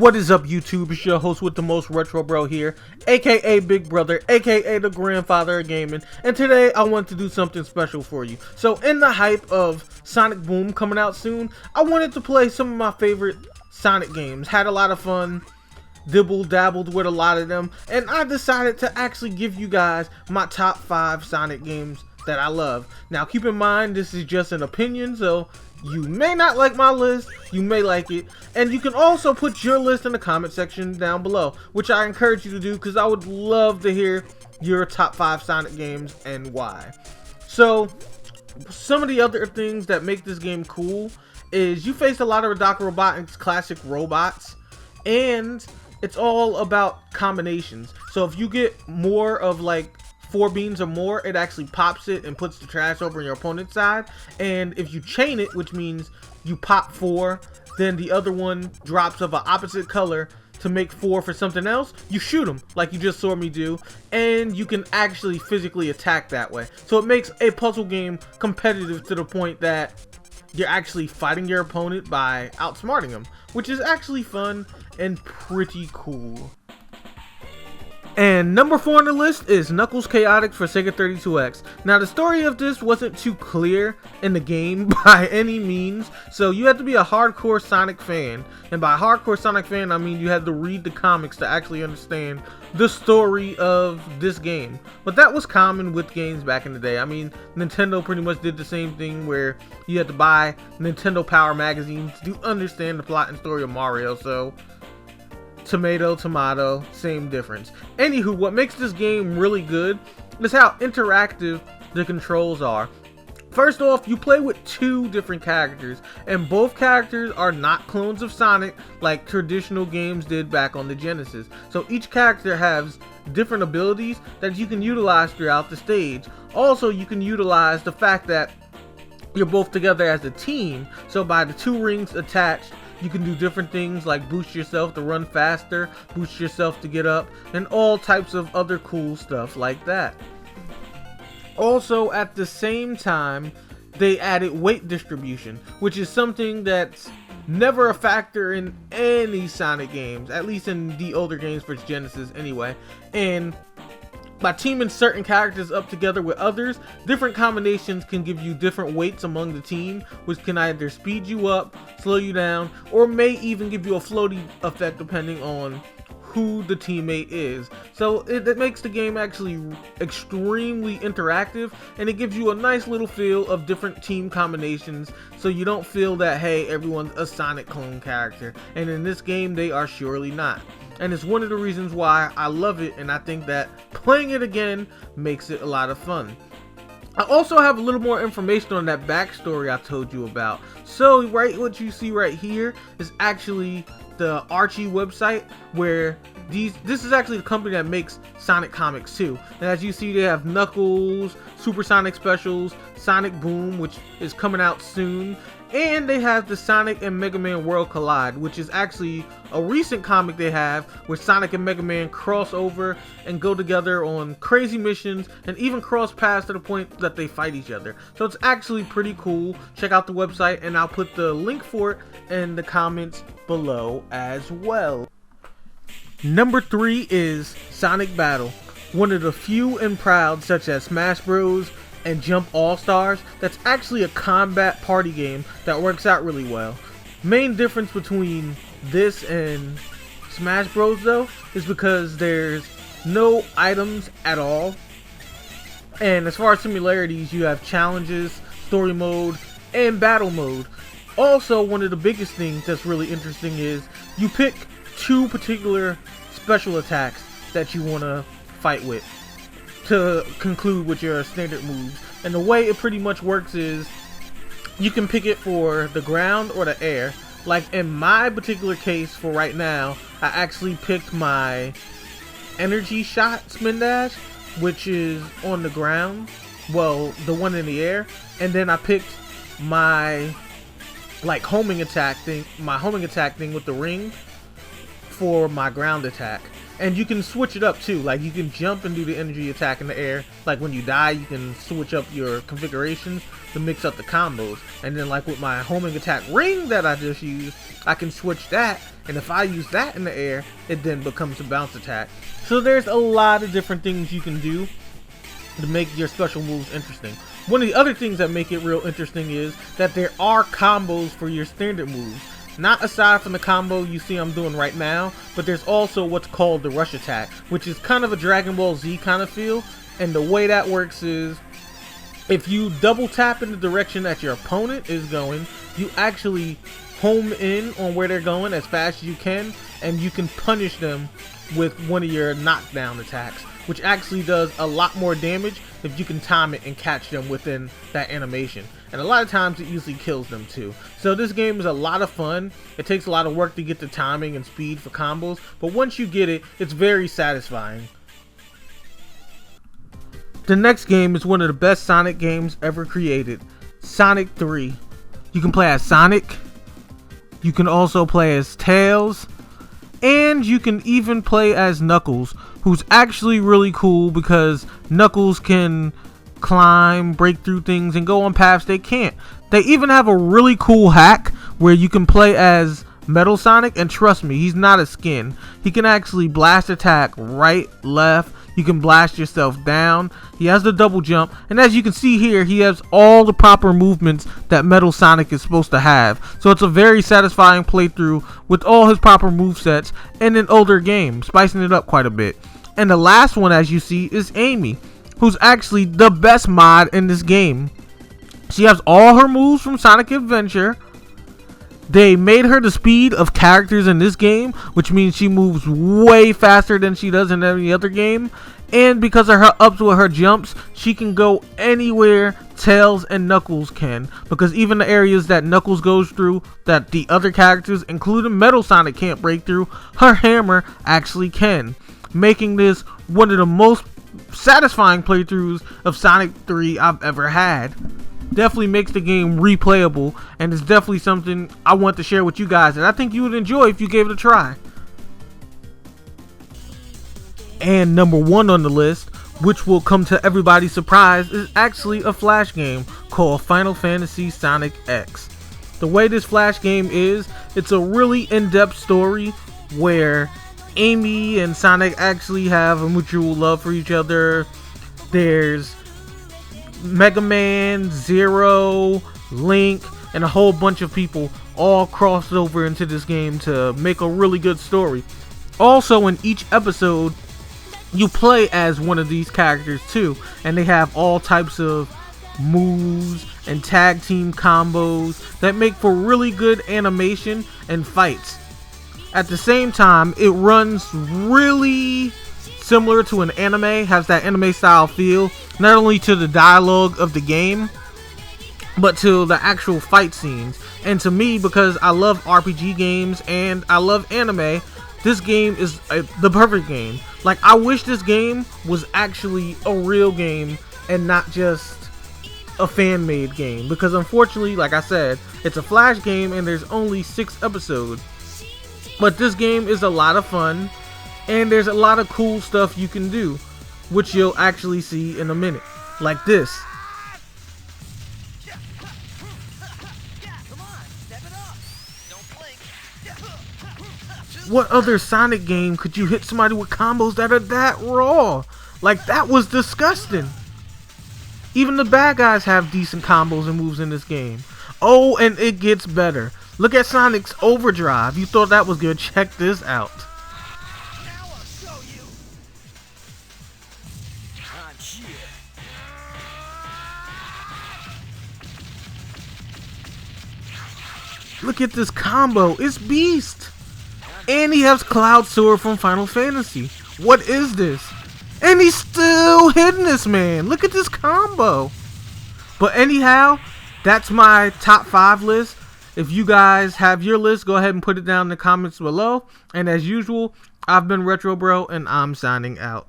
What is up, YouTube? It's your host with the most, Retro Bro here, aka Big Brother, aka the grandfather of gaming, and today I want to do something special for you. So in the hype of Sonic Boom coming out soon, I wanted to play some of my favorite Sonic games. Had a lot of fun, dabbled with a lot of them, and I decided to actually give you guys my top 5 Sonic games that I love. Now keep in mind, this is just an opinion, so you may not like my list, you may like it, and you can also put your list in the comment section down below, which I encourage you to do because I would love to hear your top 5 Sonic games and why. So, some of the other things that make this game cool is you face a lot of Dr.Robotniks classic robots, and it's all about combinations. So if you get more of like 4 beans or more, it actually pops it and puts the trash over on your opponent's side. And if you chain it, which means you pop 4, then the other one drops of an opposite color to make 4 for something else, you shoot them like you just saw me do, and you can actually physically attack that way. So it makes a puzzle game competitive to the point that you're actually fighting your opponent by outsmarting them, which is actually fun and pretty cool. And number 4 on the list is Knuckles Chaotix for Sega 32X. Now the story of this wasn't too clear in the game by any means, so you had to be a hardcore Sonic fan. And by hardcore Sonic fan, I mean you had to read the comics to actually understand the story of this game. But that was common with games back in the day. I mean, Nintendo pretty much did the same thing where you had to buy Nintendo Power magazines to understand the plot and story of Mario, so tomato, same difference. Anywho, what makes this game really good is how interactive the controls are. First off, you play with 2 different characters, and both characters are not clones of Sonic like traditional games did back on the Genesis. So each character has different abilities that you can utilize throughout the stage. Also, you can utilize the fact that you're both together as a team, so by the 2 rings attached, you can do different things like boost yourself to run faster, boost yourself to get up, and all types of other cool stuff like that. Also, at the same time, they added weight distribution, which is something that's never a factor in any Sonic games, at least in the older games for Genesis anyway. And by teaming certain characters up together with others, different combinations can give you different weights among the team, which can either speed you up, slow you down, or may even give you a floaty effect depending on who the teammate is. So it makes the game actually extremely interactive, and it gives you a nice little feel of different team combinations, so you don't feel that, hey, everyone's a Sonic clone character. And in this game, they are surely not. And it's one of the reasons why I love it, and I think that playing it again makes it a lot of fun. I also have a little more information on that backstory I told you about. So what you see right here is actually the Archie website, where this is actually the company that makes Sonic comics too. And as you see, they have Knuckles, Super Sonic Specials, Sonic Boom, which is coming out soon, and they have the Sonic and Mega Man World Collide, which is actually a recent comic they have where Sonic and Mega Man cross over and go together on crazy missions and even cross paths to the point that they fight each other. So it's actually pretty cool. Check out the website, and I'll put the link for it in the comments below as well. Number 3 is Sonic Battle, one of the few and proud, such as Smash Bros. And Jump All-Stars, that's actually a combat party game that works out really well. Main difference between this and Smash Bros though is because there's no items at all, and as far as similarities, you have challenges, story mode, and battle mode. Also, one of the biggest things that's really interesting is you pick 2 particular special attacks that you want to fight with to conclude with your standard moves. And the way it pretty much works is you can pick it for the ground or the air. Like in my particular case for right now, I actually picked my energy shot spin dash, which is on the ground, well, the one in the air, and then I picked my homing attack thing with the ring for my ground attack. And you can switch it up too, like you can jump and do the energy attack in the air. Like when you die, you can switch up your configurations to mix up the combos. And then like with my homing attack ring that I just used, I can switch that, and if I use that in the air, it then becomes a bounce attack. So there's a lot of different things you can do to make your special moves interesting. One of the other things that make it real interesting is that there are combos for your standard moves. Not aside from the combo you see I'm doing right now, but there's also what's called the rush attack, which is kind of a Dragon Ball Z kind of feel. And the way that works is, if you double tap in the direction that your opponent is going, you actually home in on where they're going as fast as you can, and you can punish them with one of your knockdown attacks, which actually does a lot more damage if you can time it and catch them within that animation. And a lot of times it usually kills them too. So this game is a lot of fun. It takes a lot of work to get the timing and speed for combos, but once you get it, it's very satisfying. The next game is one of the best Sonic games ever created, Sonic 3. You can play as Sonic, you can also play as Tails, and you can even play as Knuckles, who's actually really cool because Knuckles can climb, break through things, and go on paths they can't. They even have a really cool hack where you can play as Metal Sonic, and trust me, he's not a skin. He can actually blast attack right, left. You can blast yourself down. He has the double jump, and as you can see here, he has all the proper movements that Metal Sonic is supposed to have. So it's a very satisfying playthrough with all his proper movesets and an older game, spicing it up quite a bit. And the last one, as you see, is Amy, who's actually the best mod in this game. She has all her moves from Sonic Adventure. They made her the speed of characters in this game, which means she moves way faster than she does in any other game. And because of her ups with her jumps, she can go anywhere Tails and Knuckles can. Because even the areas that Knuckles goes through that the other characters, including Metal Sonic, can't break through, her hammer actually can. Making this one of the most satisfying playthroughs of Sonic 3 I've ever had. Definitely makes the game replayable, and it's definitely something I want to share with you guys that I think you would enjoy if you gave it a try. And number one on the list, which will come to everybody's surprise, is actually a Flash game called Final Fantasy Sonic X. The way this Flash game is, it's a really in-depth story where Amy and Sonic actually have a mutual love for each other. There's Mega Man, Zero, Link, and a whole bunch of people all crossed over into this game to make a really good story. Also, in each episode, you play as one of these characters too, and they have all types of moves and tag team combos that make for really good animation and fights. At the same time, it runs really similar to an anime, has that anime style feel, not only to the dialogue of the game, but to the actual fight scenes. And to me, because I love RPG games and I love anime, this game is the perfect game. Like, I wish this game was actually a real game and not just a fan-made game, because unfortunately, like I said, it's a Flash game and there's only 6 episodes. But this game is a lot of fun, and there's a lot of cool stuff you can do, which you'll actually see in a minute, like this. What other Sonic game could you hit somebody with combos that are that raw? Like, that was disgusting. Even the bad guys have decent combos and moves in this game. Oh, and it gets better. Look at Sonic's Overdrive. You thought that was good? Check this out. Look at this combo. It's beast. And he has Cloud Sword from Final Fantasy. What is this? And he's still hitting this man. Look at this combo. But anyhow, that's my top 5 list. If you guys have your list, go ahead and put it down in the comments below. And as usual, I've been RetroBro, and I'm signing out.